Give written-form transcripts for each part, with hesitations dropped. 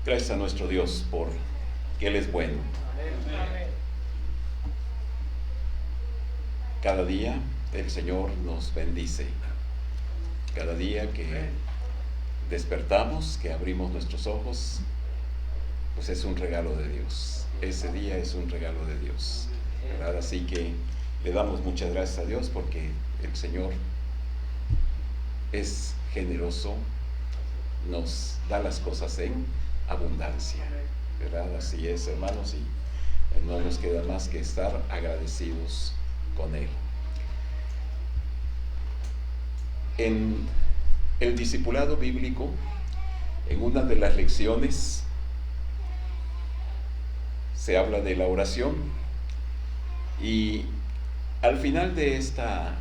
Gracias a nuestro Dios por que Él es bueno. Cada día el Señor nos bendice. Cada día que despertamos, que abrimos nuestros ojos, pues es un regalo de Dios. Ese día es un regalo de Dios, ¿verdad? Así que le damos muchas gracias a Dios porque el Señor es generoso, nos da las cosas en abundancia, ¿verdad? Así es, hermanos, y no nos queda más que estar agradecidos con Él. En el discipulado bíblico, en una de las lecciones, se habla de la oración, y al final de esta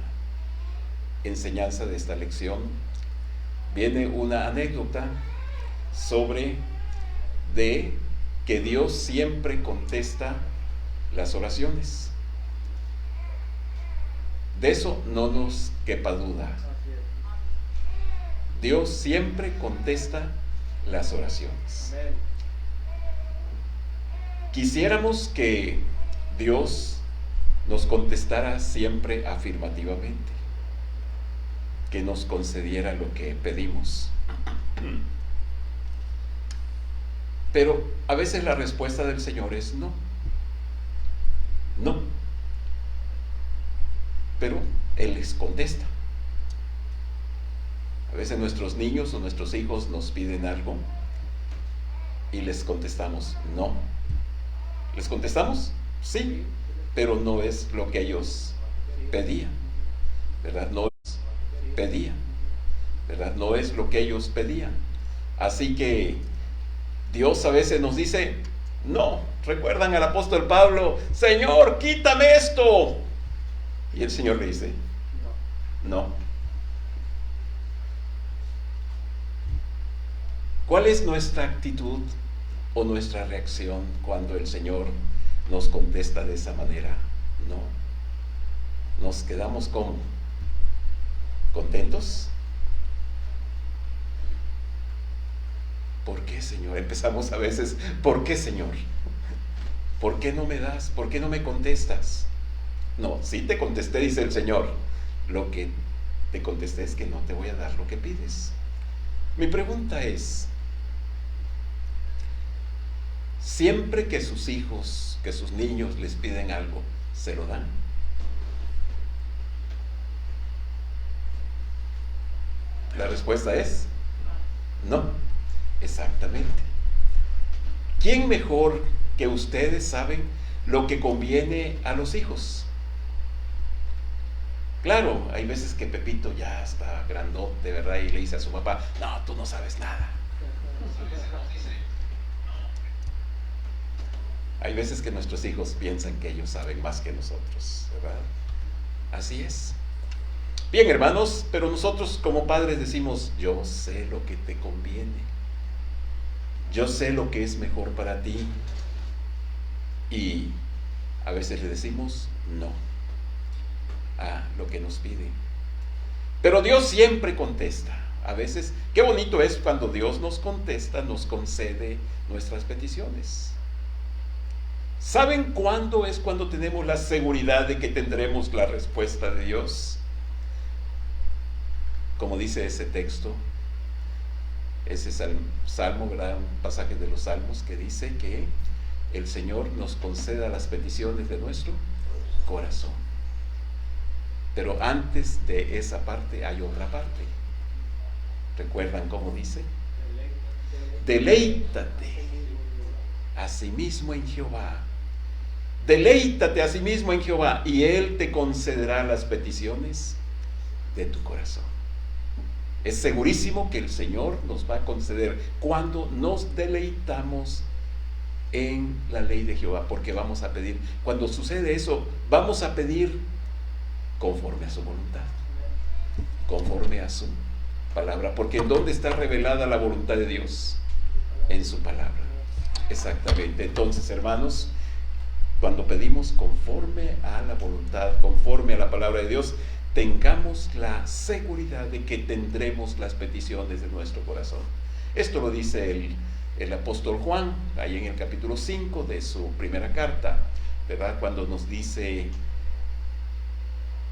enseñanza, de esta lección, viene una anécdota sobre de que Dios siempre contesta las oraciones. De eso no nos quepa duda. Dios siempre contesta las oraciones. Quisiéramos que Dios nos contestara siempre afirmativamente, que nos concediera lo que pedimos. Pero a veces la respuesta del Señor es no. No. Pero Él les contesta. A veces nuestros niños o nuestros hijos nos piden algo y les contestamos no. ¿Les contestamos? Sí, pero no es lo que ellos pedían, ¿verdad? No es pedían, ¿verdad? No es lo que ellos pedían. Así que Dios a veces nos dice no. ¿Recuerdan al apóstol Pablo? Señor, quítame esto. Y el Señor le dice no. ¿Cuál es nuestra actitud o nuestra reacción cuando el Señor nos contesta de esa manera? No. ¿Nos quedamos como contentos? ¿Por qué, Señor? Empezamos a veces, ¿por qué, Señor? ¿Por qué no me das? ¿Por qué no me contestas? No, sí te contesté, dice el Señor. Lo que te contesté es que no te voy a dar lo que pides. Mi pregunta es, siempre que sus hijos, que sus niños les piden algo, ¿se lo dan? La respuesta es no, exactamente. ¿Quién mejor que ustedes saben lo que conviene a los hijos? Claro, hay veces que Pepito ya está grandote, ¿verdad? Y le dice a su papá, no, tú no sabes nada. Hay veces que nuestros hijos piensan que ellos saben más que nosotros, ¿verdad? Así es. Bien, hermanos, pero nosotros como padres decimos, yo sé lo que te conviene. Yo sé lo que es mejor para ti. Y a veces le decimos no a lo que nos pide. Pero Dios siempre contesta. A veces, qué bonito es cuando Dios nos contesta, nos concede nuestras peticiones. ¿Saben cuándo es cuando tenemos la seguridad de que tendremos la respuesta de Dios? Como dice ese texto, ese salmo, ¿verdad? Un pasaje de los salmos que dice que el Señor nos conceda las peticiones de nuestro corazón. Pero antes de esa parte hay otra parte. ¿Recuerdan cómo dice? Deleítate a sí mismo en Jehová. Deleítate a sí mismo en Jehová y Él te concederá las peticiones de tu corazón. Es segurísimo que el Señor nos va a conceder cuando nos deleitamos en la ley de Jehová, porque vamos a pedir, cuando sucede eso, vamos a pedir conforme a su voluntad, conforme a su palabra, porque ¿en dónde está revelada la voluntad de Dios? En su palabra. Exactamente. Entonces, hermanos, cuando pedimos conforme a la voluntad, conforme a la palabra de Dios, tengamos la seguridad de que tendremos las peticiones de nuestro corazón. Esto lo dice el el apóstol Juan, ahí en el capítulo 5 de su primera carta, ¿verdad? Cuando nos dice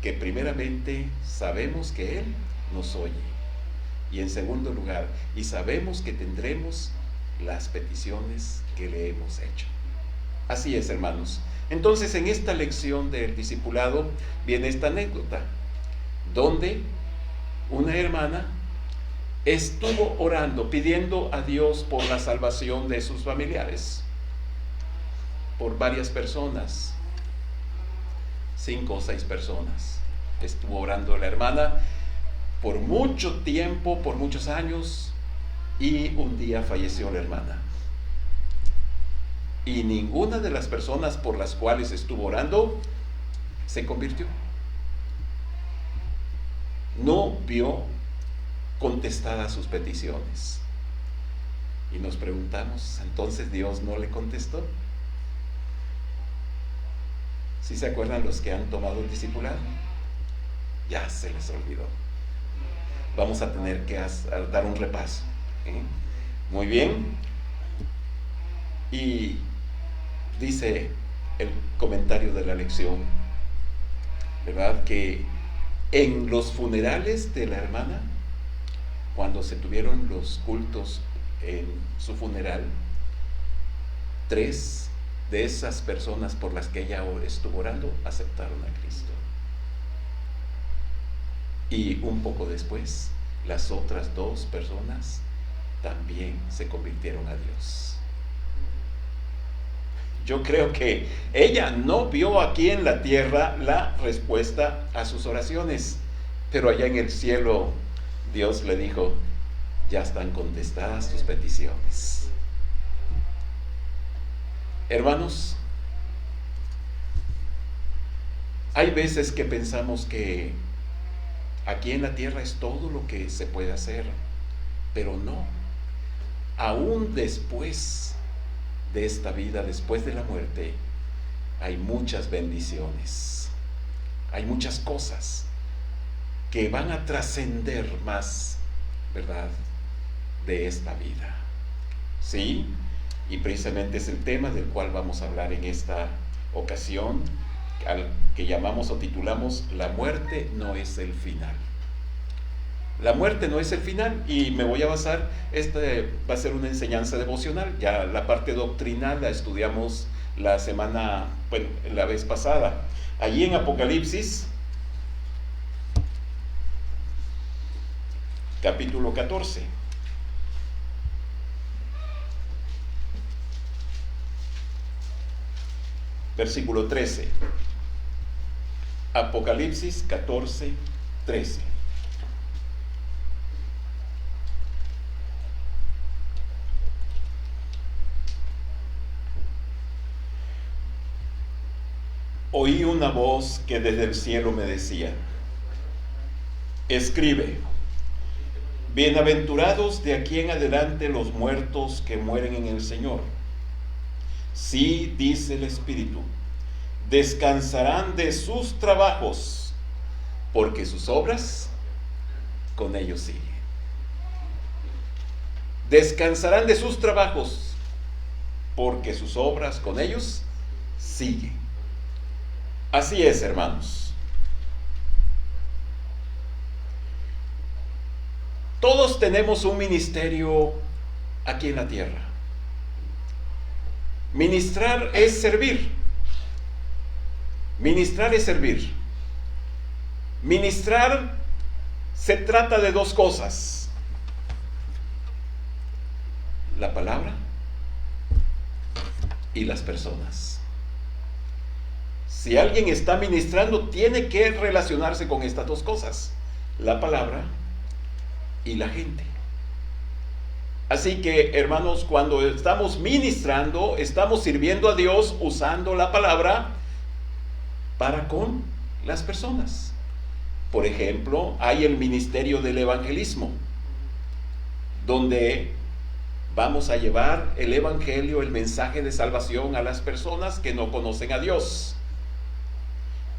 que primeramente sabemos que Él nos oye, y en segundo lugar, y sabemos que tendremos las peticiones que le hemos hecho. Así es, hermanos. Entonces, en esta lección del discipulado viene esta anécdota, donde una hermana estuvo orando, pidiendo a Dios por la salvación de sus familiares, por varias personas, 5 o 6 personas. Estuvo orando la hermana por mucho tiempo, por muchos años, y un día falleció la hermana. Y ninguna de las personas por las cuales estuvo orando se convirtió. No vio contestadas sus peticiones. Y nos preguntamos, ¿entonces Dios no le contestó? ¿Sí se acuerdan los que han tomado el discipulado? Ya se les olvidó. Vamos a tener que dar un repaso. Muy bien. Y dice el comentario de la lección, ¿verdad?, que en los funerales de la hermana, cuando se tuvieron los cultos en su funeral, 3 de esas personas por las que ella estuvo orando aceptaron a Cristo. Y un poco después, las otras 2 personas también se convirtieron a Dios. Yo creo que ella no vio aquí en la tierra la respuesta a sus oraciones, pero allá en el cielo Dios le dijo, ya están contestadas tus peticiones. Hermanos, hay veces que pensamos que aquí en la tierra es todo lo que se puede hacer, pero no. Aún después de esta vida, después de la muerte, hay muchas bendiciones, hay muchas cosas que van a trascender más, ¿verdad?, de esta vida. ¿Sí? Y precisamente es el tema del cual vamos a hablar en esta ocasión, al que llamamos o titulamos La muerte no es el final. La muerte no es el final, y me voy a basar, va a ser una enseñanza devocional. Ya la parte doctrinal la estudiamos la vez pasada. Allí en Apocalipsis, capítulo 14. Versículo 13. Apocalipsis 14, 13. Oí una voz que desde el cielo me decía, escribe, bienaventurados de aquí en adelante los muertos que mueren en el Señor. Sí, dice el Espíritu, descansarán de sus trabajos, porque sus obras con ellos siguen. Descansarán de sus trabajos, porque sus obras con ellos siguen. Así es, hermanos. Todos tenemos un ministerio aquí en la tierra. Ministrar es servir. Ministrar es servir. Ministrar se trata de 2 cosas: la palabra y las personas. Si alguien está ministrando, tiene que relacionarse con estas 2 cosas: la palabra y la gente. Así que, hermanos, cuando estamos ministrando, estamos sirviendo a Dios usando la palabra para con las personas. Por ejemplo, hay el ministerio del evangelismo, donde vamos a llevar el evangelio, el mensaje de salvación a las personas que no conocen a Dios.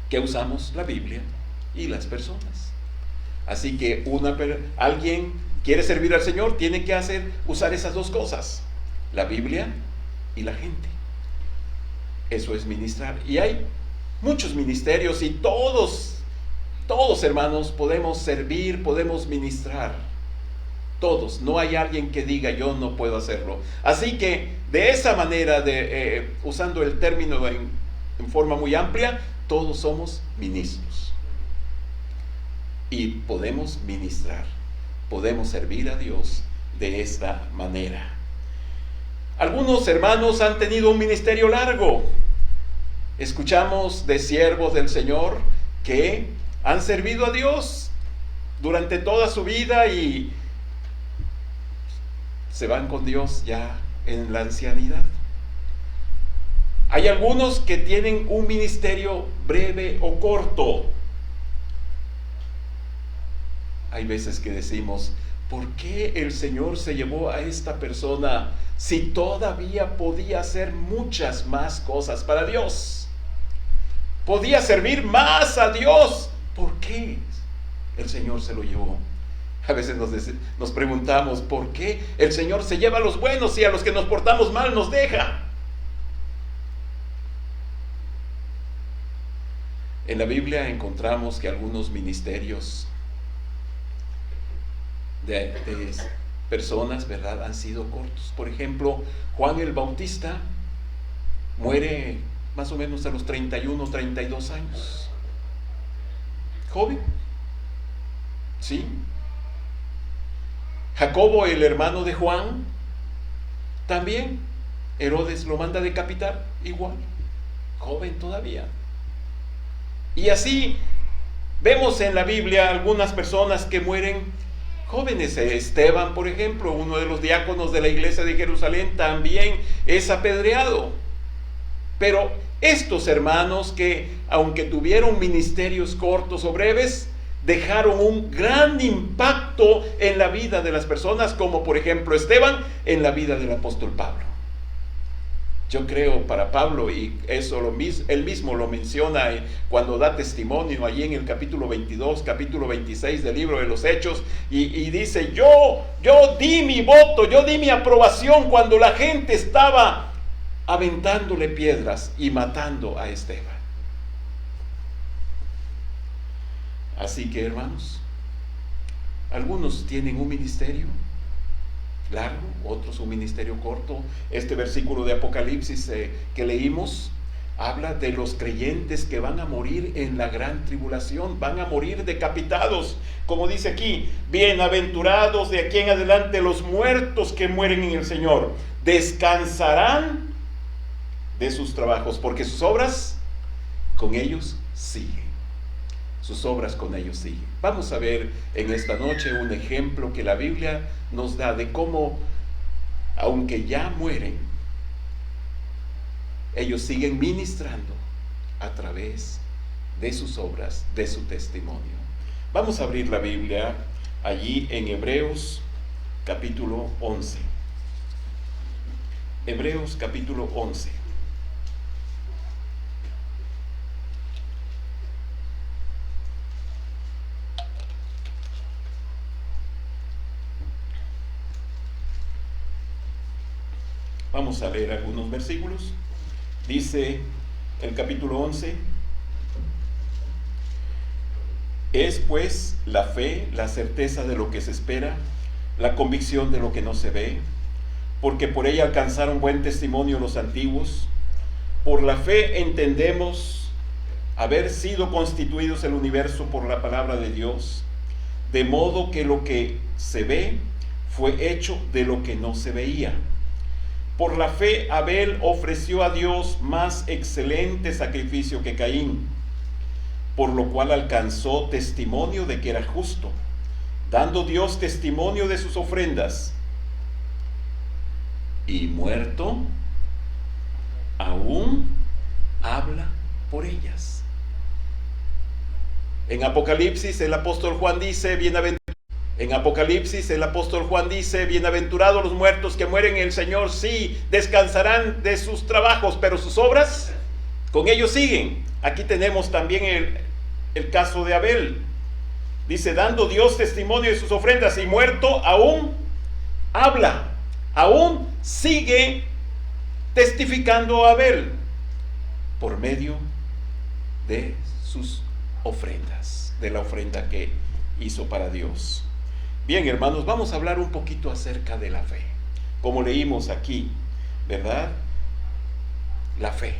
Que usamos la Biblia y las personas. Así que alguien quiere servir al Señor, tiene que usar esas 2 cosas: la Biblia y la gente. Eso es ministrar. Y hay muchos ministerios y todos hermanos podemos servir, podemos ministrar. Todos, no hay alguien que diga yo no puedo hacerlo. Así que de esa manera, usando el término en forma muy amplia, todos somos ministros. Y podemos ministrar, podemos servir a Dios de esta manera. Algunos hermanos han tenido un ministerio largo. Escuchamos de siervos del Señor que han servido a Dios durante toda su vida y se van con Dios ya en la ancianidad. Hay algunos que tienen un ministerio breve o corto. Hay veces que decimos, ¿por qué el Señor se llevó a esta persona si todavía podía hacer muchas más cosas para Dios? Podía servir más a Dios. ¿Por qué el Señor se lo llevó? A veces nos preguntamos, ¿por qué el Señor se lleva a los buenos y a los que nos portamos mal nos deja? En la Biblia encontramos que algunos ministerios de personas, ¿verdad?, han sido cortos. Por ejemplo, Juan el Bautista muere más o menos a los 31, 32 años. Joven. Sí. Jacobo, el hermano de Juan, también Herodes lo manda decapitar, igual, joven todavía. Y así vemos en la Biblia algunas personas que mueren jóvenes. Esteban, por ejemplo, uno de los diáconos de la iglesia de Jerusalén, también es apedreado. Pero estos hermanos que, aunque tuvieron ministerios cortos o breves, dejaron un gran impacto en la vida de las personas, como por ejemplo Esteban en la vida del apóstol Pablo. Yo creo para Pablo, y eso él mismo lo menciona cuando da testimonio allí en el capítulo 22, capítulo 26 del libro de los Hechos, y dice, yo di mi voto, yo di mi aprobación cuando la gente estaba aventándole piedras y matando a Esteban. Así que, hermanos, algunos tienen un ministerio largo, otros un ministerio corto. Este versículo de Apocalipsis que leímos habla de los creyentes que van a morir en la gran tribulación, van a morir decapitados, como dice aquí, bienaventurados de aquí en adelante los muertos que mueren en el Señor, descansarán de sus trabajos, porque sus obras con ellos siguen. Sus obras con ellos siguen. Vamos a ver en esta noche un ejemplo que la Biblia nos da de cómo, aunque ya mueren, ellos siguen ministrando a través de sus obras, de su testimonio. Vamos a abrir la Biblia allí en Hebreos capítulo 11. Hebreos capítulo 11. Vamos a leer algunos versículos. Dice el capítulo 11: es pues la fe, la certeza de lo que se espera, la convicción de lo que no se ve, porque por ella alcanzaron buen testimonio los antiguos. Por la fe entendemos haber sido constituidos el universo por la palabra de Dios, de modo que lo que se ve fue hecho de lo que no se veía. Por la fe Abel ofreció a Dios más excelente sacrificio que Caín, por lo cual alcanzó testimonio de que era justo, dando Dios testimonio de sus ofrendas. Y muerto, aún habla por ellas. En Apocalipsis el apóstol Juan dice, bienaventurados los muertos que mueren en el Señor, sí, descansarán de sus trabajos, pero sus obras con ellos siguen. Aquí tenemos también el caso de Abel. Dice, dando Dios testimonio de sus ofrendas, y muerto aún habla. aún sigue testificando a Abel por medio de sus ofrendas, de la ofrenda que hizo para Dios. Bien, hermanos, vamos a hablar un poquito acerca de la fe. Como leímos aquí, ¿verdad? La fe.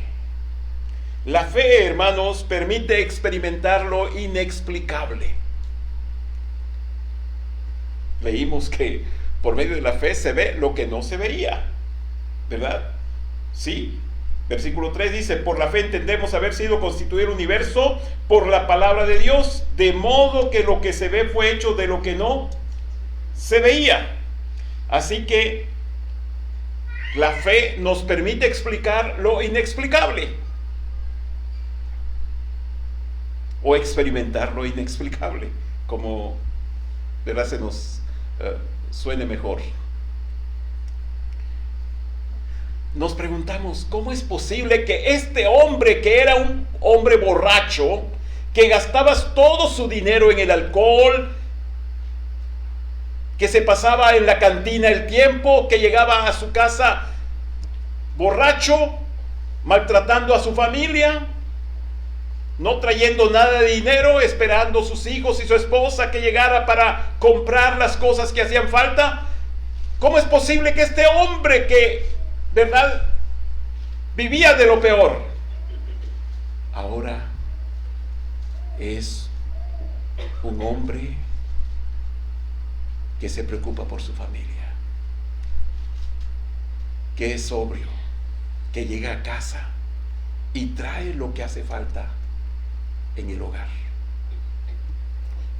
La fe, hermanos, permite experimentar lo inexplicable. Leímos que por medio de la fe se ve lo que no se veía, ¿verdad? Sí. Versículo 3 dice: por la fe entendemos haber sido constituido el universo por la palabra de Dios, de modo que lo que se ve fue hecho de lo que no se veía. Así que la fe nos permite explicar lo inexplicable, o experimentar lo inexplicable, como, ¿verdad?, se nos suene mejor. Nos preguntamos, ¿cómo es posible que este hombre, que era un hombre borracho, que gastaba todo su dinero en el alcohol, que se pasaba en la cantina el tiempo, que llegaba a su casa borracho, maltratando a su familia, no trayendo nada de dinero, esperando a sus hijos y su esposa que llegara para comprar las cosas que hacían falta? ¿Cómo es posible que este hombre, que, ¿verdad?, vivía de lo peor, ahora es un hombre que se preocupa por su familia, que es sobrio, que llega a casa y trae lo que hace falta en el hogar?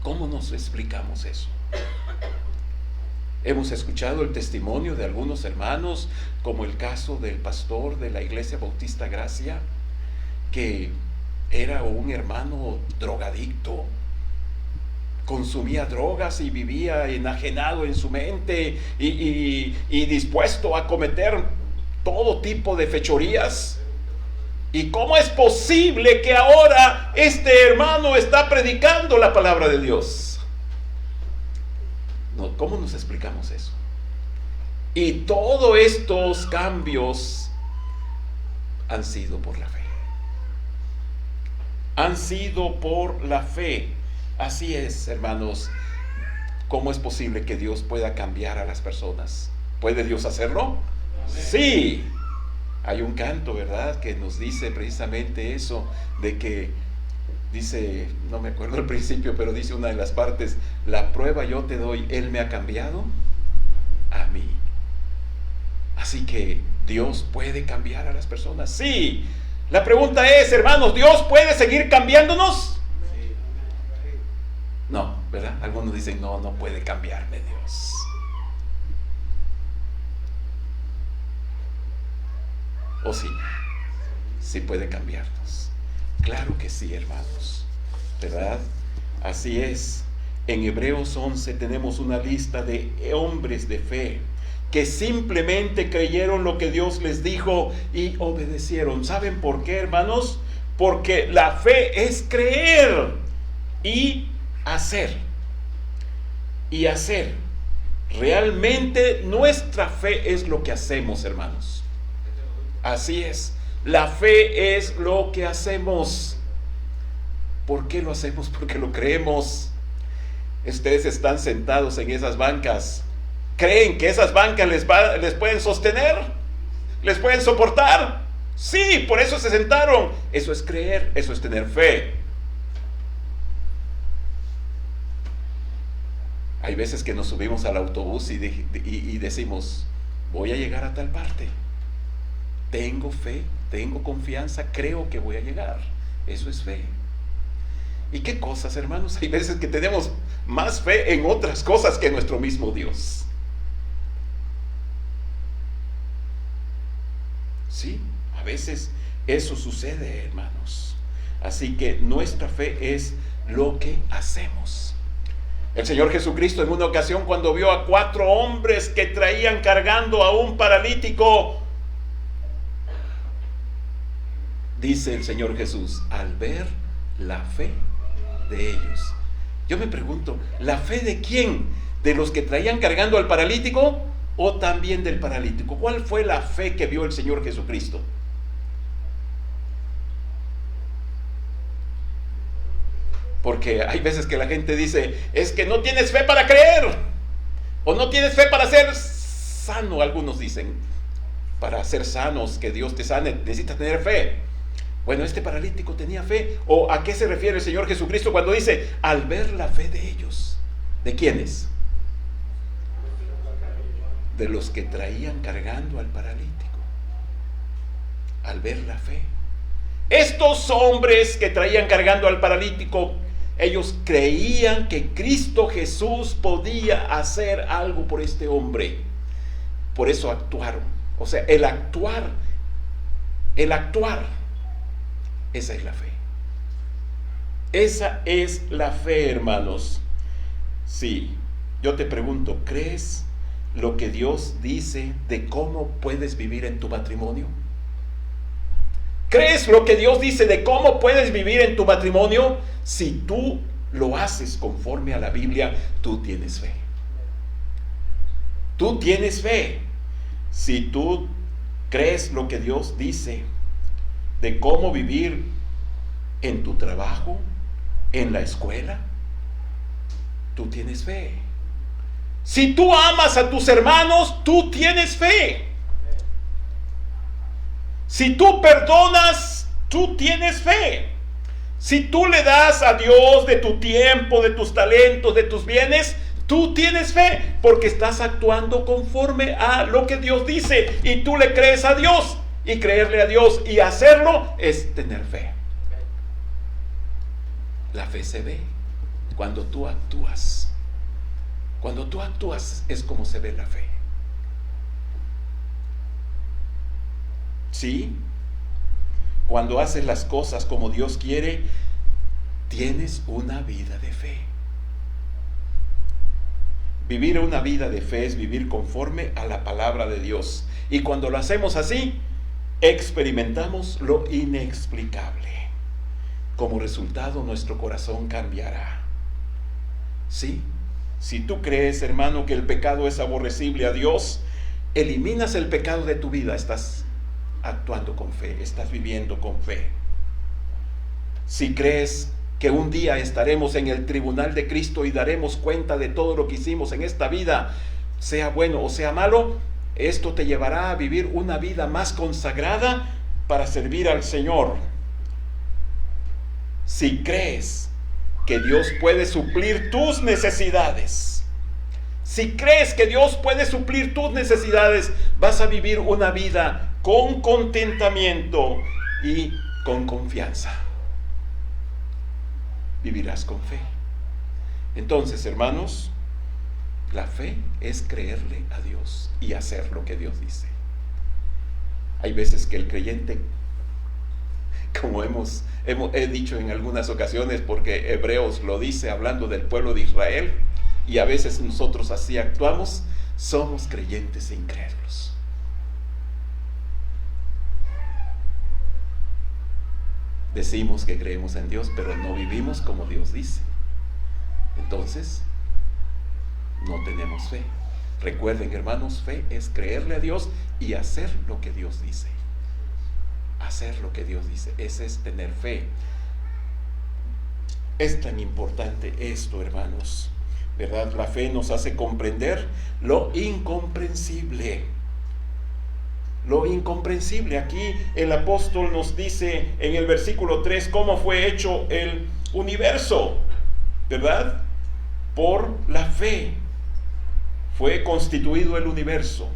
¿Cómo nos explicamos eso? Hemos escuchado el testimonio de algunos hermanos, como el caso del pastor de la Iglesia Bautista Gracia, que era un hermano drogadicto, consumía drogas y vivía enajenado en su mente y dispuesto a cometer todo tipo de fechorías. ¿Y cómo es posible que ahora este hermano está predicando la palabra de Dios? No, ¿cómo nos explicamos eso? Y todos estos cambios han sido por la fe. Han sido por la fe. Así es, hermanos. ¿Cómo es posible que Dios pueda cambiar a las personas? ¿Puede Dios hacerlo? Sí. Hay un canto, ¿verdad?, que nos dice precisamente eso, de que dice, no me acuerdo al principio, pero dice una de las partes: la prueba yo te doy, Él me ha cambiado a mí. Así que Dios puede cambiar a las personas. Sí. La pregunta es, hermanos, ¿Dios puede seguir cambiándonos? No, ¿verdad? Algunos dicen, no puede cambiarme Dios. ¿O sí? Sí puede cambiarnos. Claro que sí, hermanos, ¿verdad? Así es. En Hebreos 11 tenemos una lista de hombres de fe que simplemente creyeron lo que Dios les dijo y obedecieron. ¿Saben por qué, hermanos? Porque la fe es creer y hacer. Y hacer. Realmente nuestra fe es lo que hacemos, hermanos. Así es, la fe es lo que hacemos. ¿Por qué lo hacemos? Porque lo creemos. Ustedes están sentados en esas bancas. ¿Creen que esas bancas les pueden sostener? ¿Les pueden soportar? Sí, por eso se sentaron. Eso es creer, eso es tener fe. Hay veces que nos subimos al autobús y decimos, voy a llegar a tal parte. Tengo fe, tengo confianza, creo que voy a llegar. Eso es fe. ¿Y qué cosas, hermanos? Hay veces que tenemos más fe en otras cosas que en nuestro mismo Dios. Sí, a veces eso sucede, hermanos. Así que nuestra fe es lo que hacemos. El Señor Jesucristo, en una ocasión, cuando vio a 4 hombres que traían cargando a un paralítico, dice el Señor Jesús, al ver la fe de ellos. Yo me pregunto, ¿la fe de quién? ¿De los que traían cargando al paralítico? o también del paralítico? ¿Cuál fue la fe que vio el Señor Jesucristo? Porque hay veces que la gente dice, es que no tienes fe para creer, o no tienes fe para ser sano. Algunos dicen, para ser sanos, que Dios te sane, necesitas tener fe. Bueno, este paralítico tenía fe. ¿O a qué se refiere el Señor Jesucristo cuando dice, al ver la fe de ellos? ¿De quiénes? De los que traían cargando al paralítico. Al ver la fe. Estos hombres que traían cargando al paralítico, ellos creían que Cristo Jesús podía hacer algo por este hombre. Por eso actuaron. O sea, el actuar, esa es la fe. Esa es la fe, hermanos. Sí, yo te pregunto, ¿crees lo que Dios dice de cómo puedes vivir en tu matrimonio? ¿Crees lo que Dios dice de cómo puedes vivir en tu matrimonio? Si tú lo haces conforme a la Biblia, tú tienes fe. Tú tienes fe. Si tú crees lo que Dios dice de cómo vivir en tu trabajo, en la escuela, tú tienes fe. Si tú amas a tus hermanos, tú tienes fe. Si tú perdonas, tú tienes fe. Si tú le das a Dios de tu tiempo, de tus talentos, de tus bienes, tú tienes fe, porque estás actuando conforme a lo que Dios dice, y tú le crees a Dios, y creerle a Dios y hacerlo es tener fe. La fe se ve cuando tú actúas. Cuando tú actúas es como se ve la fe. ¿Sí? Cuando haces las cosas como Dios quiere, tienes una vida de fe. Vivir una vida de fe es vivir conforme a la palabra de Dios. Y cuando lo hacemos así, experimentamos lo inexplicable. Como resultado, nuestro corazón cambiará. ¿Sí? Si tú crees, hermano, que el pecado es aborrecible a Dios, eliminas el pecado de tu vida, estás actuando con fe, estás viviendo con fe. Si crees que un día estaremos en el tribunal de Cristo y daremos cuenta de todo lo que hicimos en esta vida, sea bueno o sea malo, esto te llevará a vivir una vida más consagrada para servir al Señor. Si crees que Dios puede suplir tus necesidades, si crees que Dios puede suplir tus necesidades, vas a vivir una vida con contentamiento y con confianza. Vivirás con fe. Entonces, hermanos, la fe es creerle a Dios y hacer lo que Dios dice. Hay veces que el creyente, como he dicho en algunas ocasiones, porque Hebreos lo dice hablando del pueblo de Israel, y a veces nosotros así actuamos, somos creyentes sin creerlos. Decimos que creemos en Dios, pero no vivimos como Dios dice. Entonces, no tenemos fe. Recuerden, hermanos, fe es creerle a Dios y hacer lo que Dios dice. Hacer lo que Dios dice. Ese es tener fe. Es tan importante esto, hermanos, ¿verdad? La fe nos hace comprender lo incomprensible. Lo incomprensible. Aquí el apóstol nos dice en el versículo 3 cómo fue hecho el universo, ¿verdad? Por la fe fue constituido el universo.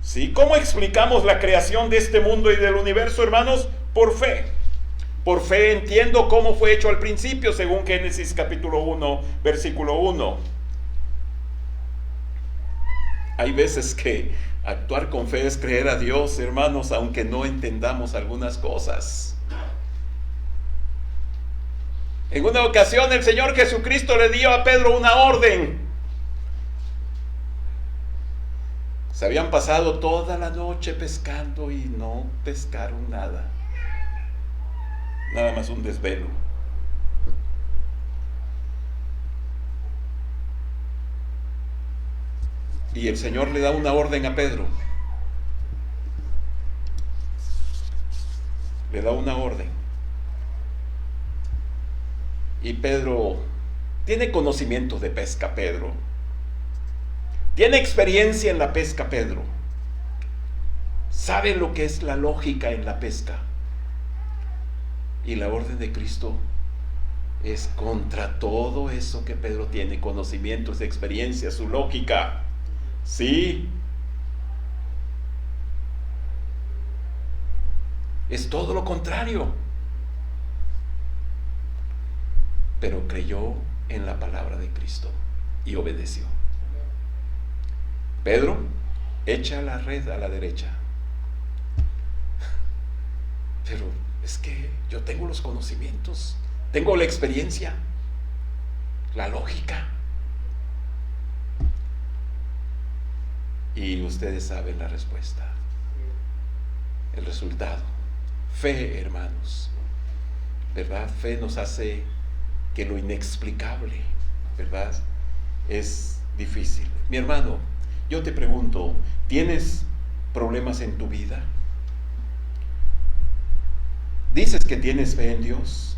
¿Sí? ¿Cómo explicamos la creación de este mundo y del universo, hermanos? Por fe. Por fe entiendo cómo fue hecho al principio, según Génesis capítulo 1, versículo 1. Hay veces que actuar con fe es creer a Dios, hermanos, aunque no entendamos algunas cosas. En una ocasión el Señor Jesucristo le dio a Pedro una orden. Se habían pasado toda la noche pescando y no pescaron nada. Nada más un desvelo. Y el Señor le da una orden a Pedro. Le da una orden. Y Pedro tiene conocimiento de pesca, Pedro. Tiene experiencia en la pesca, Pedro. Sabe lo que es la lógica en la pesca. Y la orden de Cristo es contra todo eso que Pedro tiene, conocimientos, experiencia, su lógica. Sí. Es todo lo contrario. Pero creyó en la palabra de Cristo y obedeció. Pedro, echa la red a la derecha. Pero es que yo tengo los conocimientos, tengo la experiencia, la lógica. Y ustedes saben la respuesta, el resultado. Fe, hermanos, ¿verdad? Fe nos hace que lo inexplicable, ¿verdad?, es difícil. Mi hermano, yo te pregunto, ¿tienes problemas en tu vida? ¿Dices que tienes fe en Dios?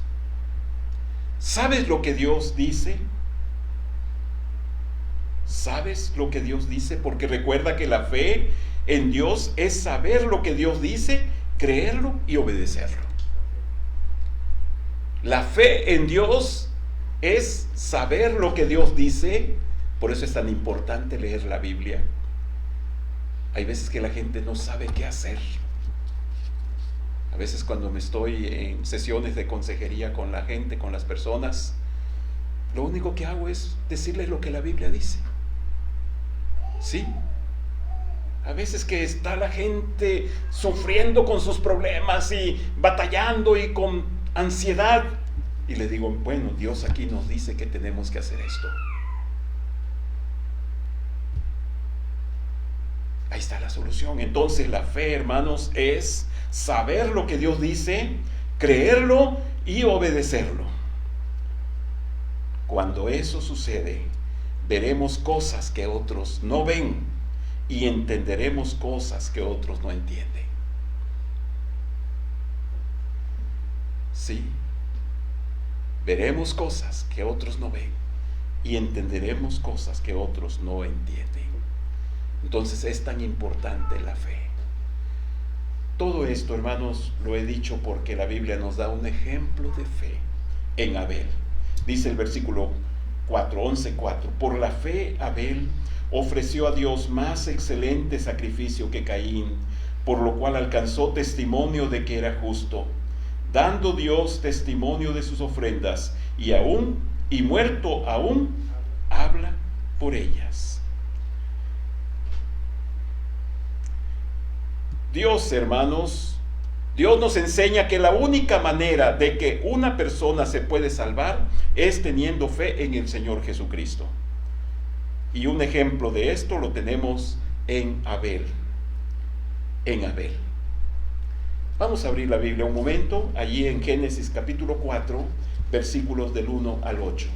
¿Sabes lo que Dios dice? ¿Sabes lo que Dios dice? Porque recuerda que la fe en Dios es saber lo que Dios dice, creerlo y obedecerlo. La fe en Dios es saber lo que Dios dice. Por eso es tan importante leer la Biblia. Hay veces que la gente no sabe qué hacer. A veces cuando me estoy en sesiones de consejería con la gente, con las personas, lo único que hago es decirles lo que la Biblia dice. Sí. A veces que está la gente sufriendo con sus problemas y batallando y con ansiedad, y le digo, bueno, Dios aquí nos dice que tenemos que hacer esto. Ahí está la solución. Entonces la fe, hermanos, es saber lo que Dios dice, creerlo y obedecerlo. Cuando eso sucede, veremos cosas que otros no ven y entenderemos cosas que otros no entienden. Sí, veremos cosas que otros no ven y entenderemos cosas que otros no entienden. Entonces es tan importante la fe. Todo esto, hermanos, lo he dicho porque la Biblia nos da un ejemplo de fe en Abel. Dice el versículo 4, 11:4, por la fe Abel ofreció a Dios más excelente sacrificio que Caín, por lo cual alcanzó testimonio de que era justo, dando Dios testimonio de sus ofrendas, y muerto aún, habla por ellas. Dios, hermanos, Dios nos enseña que la única manera de que una persona se puede salvar es teniendo fe en el Señor Jesucristo. Y un ejemplo de esto lo tenemos en Abel. En Abel. Vamos a abrir la Biblia un momento, allí en Génesis capítulo 4, versículos del 1 al 8.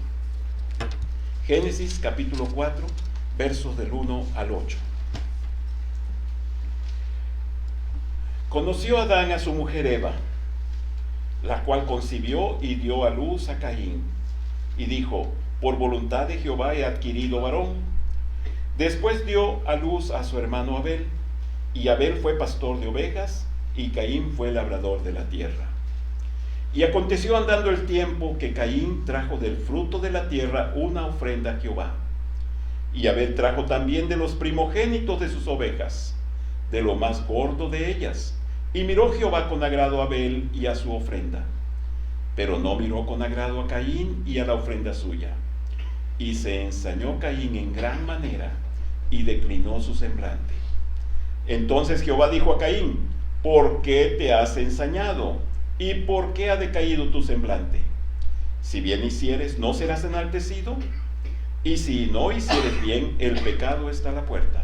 Génesis capítulo 4, versos del 1 al 8. Conoció Adán a su mujer Eva, la cual concibió y dio a luz a Caín, y dijo, por voluntad de Jehová he adquirido varón. Después dio a luz a su hermano Abel, y Abel fue pastor de ovejas, y Caín fue labrador de la tierra. Y aconteció andando el tiempo que Caín trajo del fruto de la tierra una ofrenda a Jehová. Y Abel trajo también de los primogénitos de sus ovejas, de lo más gordo de ellas. Y miró Jehová con agrado a Abel y a su ofrenda, pero no miró con agrado a Caín y a la ofrenda suya. Y se ensañó Caín en gran manera, y declinó su semblante. Entonces Jehová dijo a Caín, ¿por qué te has ensañado? ¿Y por qué ha decaído tu semblante? Si bien hicieres, ¿no serás enaltecido? Y si no hicieres bien, el pecado está a la puerta.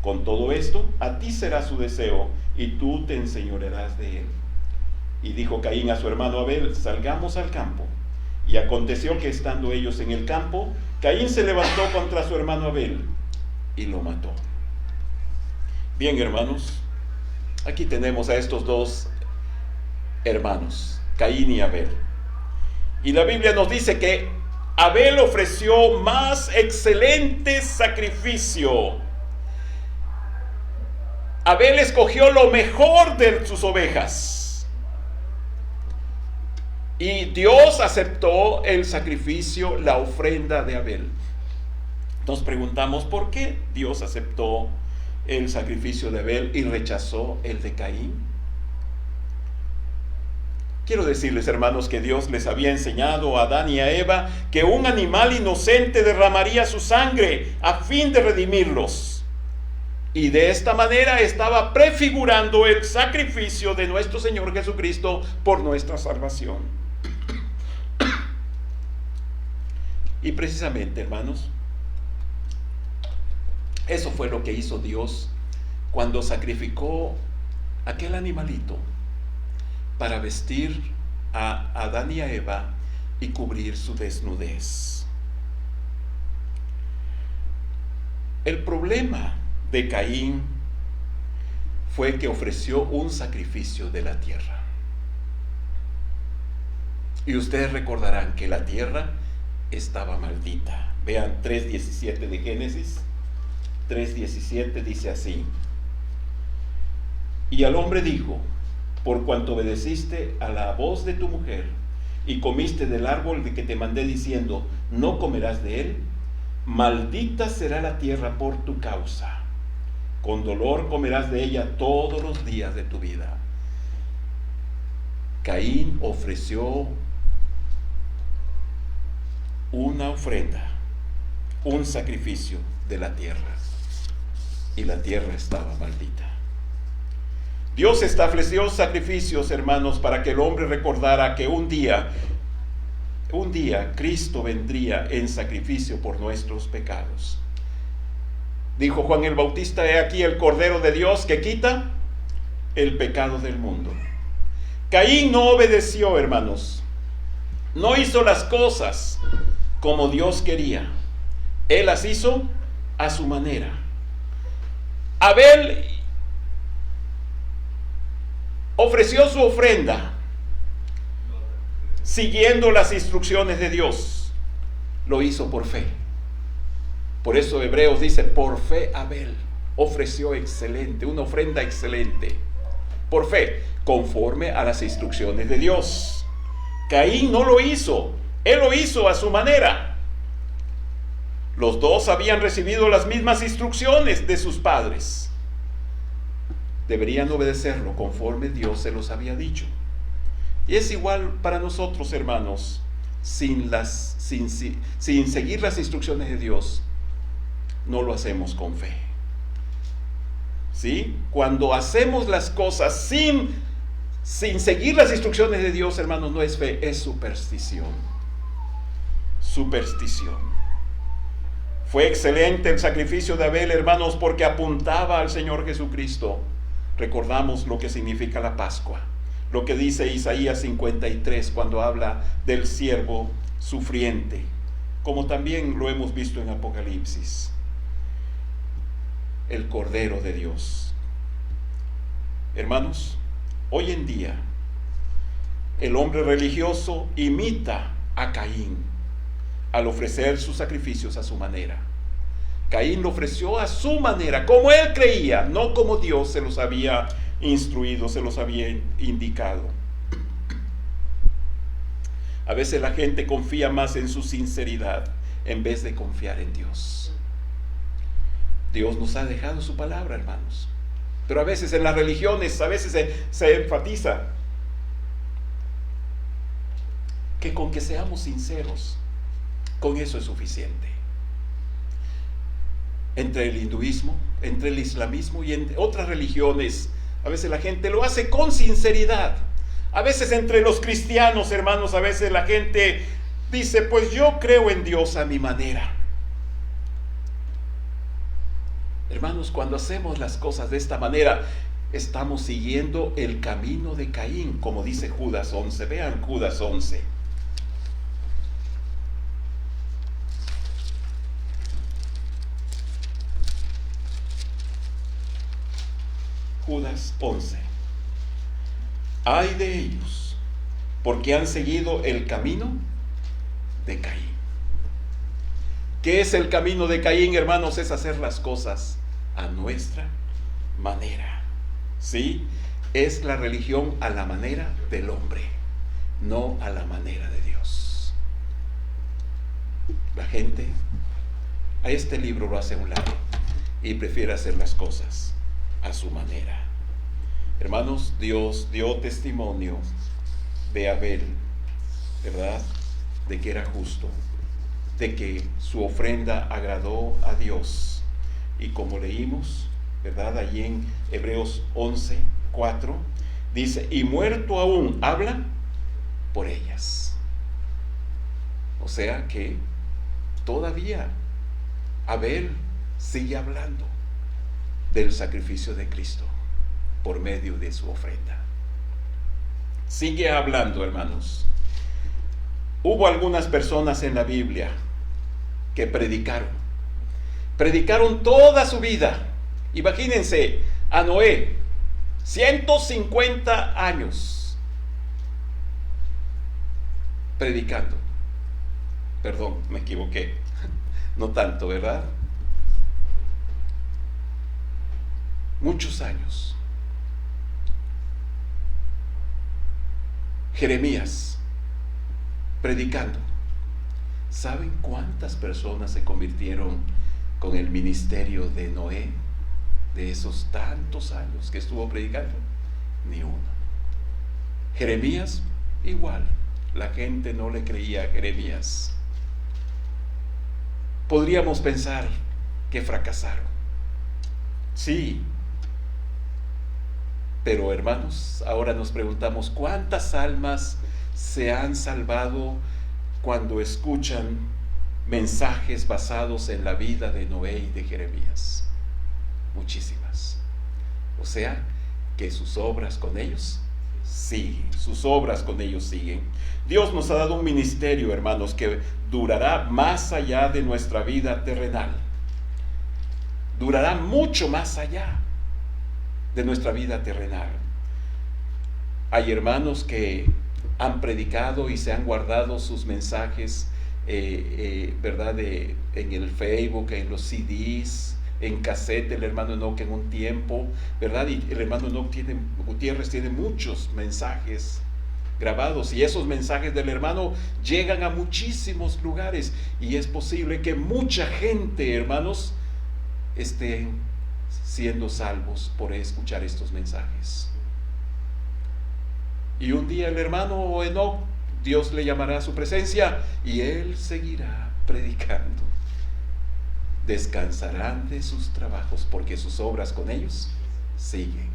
Con todo esto, a ti será su deseo, y tú te enseñorearás de él. Y dijo Caín a su hermano Abel, salgamos al campo. Y aconteció que estando ellos en el campo, Caín se levantó contra su hermano Abel, y lo mató. Bien, hermanos, aquí tenemos a estos dos hermanos, Caín y Abel. Y la Biblia nos dice que Abel ofreció más excelente sacrificio. Abel escogió lo mejor de sus ovejas. Y Dios aceptó el sacrificio, la ofrenda de Abel. Nos preguntamos por qué Dios aceptó el sacrificio de Abel y rechazó el de Caín. Quiero decirles, hermanos, que Dios les había enseñado a Adán y a Eva que un animal inocente derramaría su sangre a fin de redimirlos. Y de esta manera estaba prefigurando el sacrificio de nuestro Señor Jesucristo por nuestra salvación. Y precisamente, hermanos, eso fue lo que hizo Dios cuando sacrificó aquel animalito para vestir a Adán y a Eva y cubrir su desnudez. El problema de Caín fue que ofreció un sacrificio de la tierra. Y ustedes recordarán que la tierra estaba maldita. Vean 3:17 de Génesis. 3:17 dice así: y al hombre dijo: por cuanto obedeciste a la voz de tu mujer y comiste del árbol de que te mandé diciendo, no comerás de él, maldita será la tierra por tu causa. Con dolor comerás de ella todos los días de tu vida. Caín ofreció una ofrenda, un sacrificio de la tierra, y la tierra estaba maldita. Dios estableció sacrificios, hermanos, para que el hombre recordara que un día Cristo vendría en sacrificio por nuestros pecados. Dijo Juan el Bautista: he aquí el Cordero de Dios que quita el pecado del mundo. Caín no obedeció, hermanos. No hizo las cosas como Dios quería. Él las hizo a su manera. Abel ofreció su ofrenda siguiendo las instrucciones de Dios. Lo hizo por fe. Por eso Hebreos dice: por fe Abel ofreció una ofrenda excelente. Por fe, conforme a las instrucciones de Dios. Caín no lo hizo. Él lo hizo a su manera. Los dos habían recibido las mismas instrucciones de sus padres. Deberían obedecerlo conforme Dios se los había dicho. Y es igual para nosotros, hermanos. Sin seguir las instrucciones de Dios, no lo hacemos con fe. ¿Sí? Cuando hacemos las cosas sin seguir las instrucciones de Dios, hermanos, no es fe, es superstición. Superstición. Fue excelente el sacrificio de Abel, hermanos, porque apuntaba al Señor Jesucristo. Recordamos lo que significa la Pascua, lo que dice Isaías 53 cuando habla del siervo sufriente, como también lo hemos visto en Apocalipsis. El Cordero de Dios. Hermanos, hoy en día el hombre religioso imita a Caín al ofrecer sus sacrificios a su manera. Caín lo ofreció a su manera, como él creía, no como Dios se los había instruido, se los había indicado. A veces la gente confía más en su sinceridad en vez de confiar en Dios. Dios nos ha dejado su palabra, hermanos. Pero a veces en las religiones, a veces se enfatiza que con que seamos sinceros, con eso es suficiente. Entre el hinduismo, entre el islamismo y entre otras religiones, a veces la gente lo hace con sinceridad. A veces entre los cristianos, hermanos, a veces la gente dice: pues yo creo en Dios a mi manera. Hermanos, cuando hacemos las cosas de esta manera, estamos siguiendo el camino de Caín, como dice Judas 11. Vean Judas 11. Judas 11. Ay de ellos, porque han seguido el camino de Caín. ¿Qué es el camino de Caín, hermanos? Es hacer las cosas a nuestra manera. ¿Sí? Es la religión a la manera del hombre, no a la manera de Dios. La gente a este libro lo hace a un lado y prefiere hacer las cosas a su manera. Hermanos, Dios dio testimonio de Abel, ¿verdad? De que era justo, de que su ofrenda agradó a Dios. Y como leímos, ¿verdad? Allí en Hebreos 11:4, dice, y muerto aún, habla por ellas. O sea que todavía Abel sigue hablando del sacrificio de Cristo por medio de su ofrenda. Sigue hablando, hermanos. Hubo algunas personas en la Biblia que predicaron toda su vida. Imagínense a Noé, 150 años predicando. Perdón, me equivoqué. No tanto, ¿verdad? Muchos años. Jeremías predicando. ¿Saben cuántas personas se convirtieron con el ministerio de Noé? De esos tantos años que estuvo predicando, ni uno. Jeremías, igual. La gente no le creía a Jeremías. Podríamos pensar que fracasaron. Sí. Pero hermanos, ahora nos preguntamos, ¿cuántas almas se han salvado cuando escuchan mensajes basados en la vida de Noé y de Jeremías? Muchísimas. O sea, que sus obras con ellos siguen. Sus obras con ellos siguen. Dios nos ha dado un ministerio, hermanos, que durará más allá de nuestra vida terrenal. Durará mucho más allá de nuestra vida terrenal. Hay hermanos que han predicado y se han guardado sus mensajes, ¿verdad? En el Facebook, en los CDs, en cassette. El hermano Enoch en un tiempo, ¿verdad? Y el hermano Enoch Gutiérrez tiene muchos mensajes grabados, y esos mensajes del hermano llegan a muchísimos lugares, y es posible que mucha gente, hermanos, estén siendo salvos por escuchar estos mensajes. Y un día el hermano Enoch, Dios le llamará a su presencia y él seguirá predicando. Descansarán de sus trabajos porque sus obras con ellos siguen.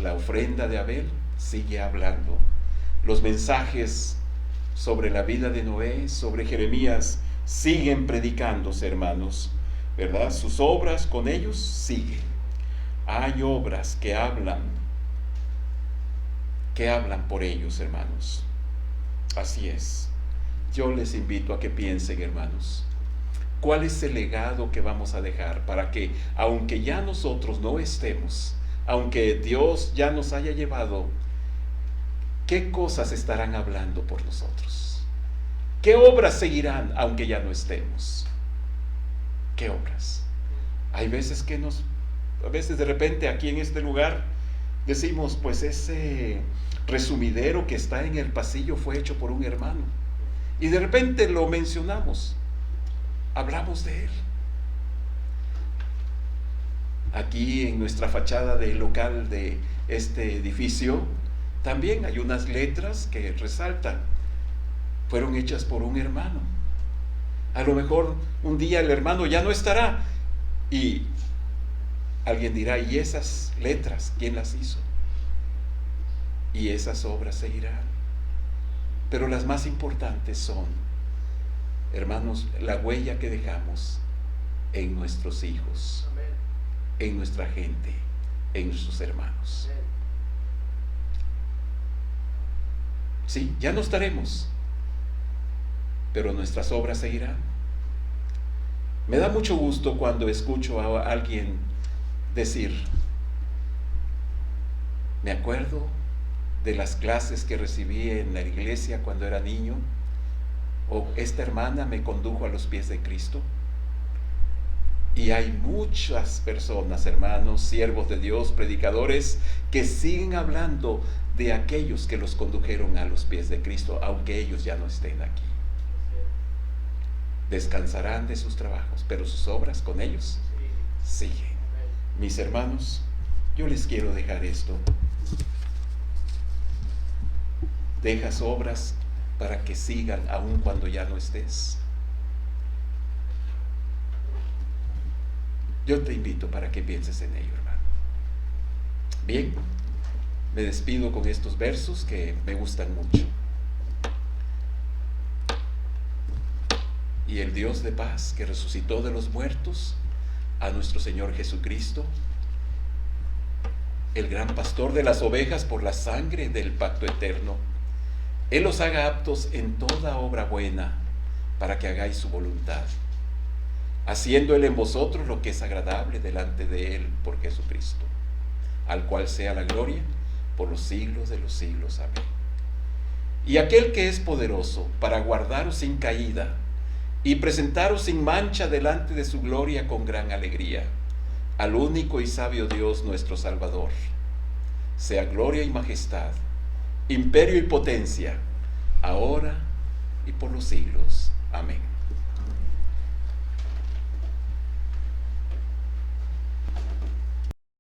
La ofrenda de Abel sigue hablando. Los mensajes sobre la vida de Noé, sobre Jeremías, siguen predicándose, hermanos, ¿verdad? Sus obras con ellos siguen. Hay obras que hablan por ellos, hermanos. Así es. Yo les invito a que piensen, hermanos, ¿cuál es el legado que vamos a dejar para que, aunque ya nosotros no estemos, aunque Dios ya nos haya llevado, qué cosas estarán hablando por nosotros? ¿Qué obras seguirán aunque ya no estemos? ¿Qué obras? Hay veces que a veces de repente aquí en este lugar decimos, pues ese resumidero que está en el pasillo fue hecho por un hermano. Y de repente lo mencionamos, hablamos de él. Aquí en nuestra fachada del local de este edificio, también hay unas letras que resaltan, fueron hechas por un hermano. A lo mejor un día el hermano ya no estará y alguien dirá, ¿y esas letras quién las hizo? Y esas obras seguirán. Pero las más importantes son, hermanos, la huella que dejamos en nuestros hijos, en nuestra gente, en nuestros hermanos. Sí, ya no estaremos, pero nuestras obras seguirán. Me da mucho gusto cuando escucho a alguien decir, Me acuerdo de las clases que recibí en la iglesia cuando era niño, o esta hermana me condujo a los pies de Cristo. Y hay muchas personas, hermanos, siervos de Dios, predicadores, que siguen hablando de aquellos que los condujeron a los pies de Cristo, aunque ellos ya no estén aquí. Descansarán de sus trabajos, pero sus obras con ellos siguen. Mis hermanos, yo les quiero dejar esto. Dejas obras para que sigan aun cuando ya no estés. Yo te invito para que pienses en ello, hermano. Bien, me despido con estos versos que me gustan mucho. Y el Dios de paz, que resucitó de los muertos a nuestro Señor Jesucristo, el gran pastor de las ovejas por la sangre del pacto eterno, Él os haga aptos en toda obra buena, para que hagáis su voluntad, haciendo Él en vosotros lo que es agradable delante de Él por Jesucristo, al cual sea la gloria por los siglos de los siglos. Amén. Y aquel que es poderoso para guardaros sin caída y presentaros sin mancha delante de su gloria con gran alegría, al único y sabio Dios nuestro Salvador, sea gloria y majestad, imperio y potencia, ahora y por los siglos. Amén.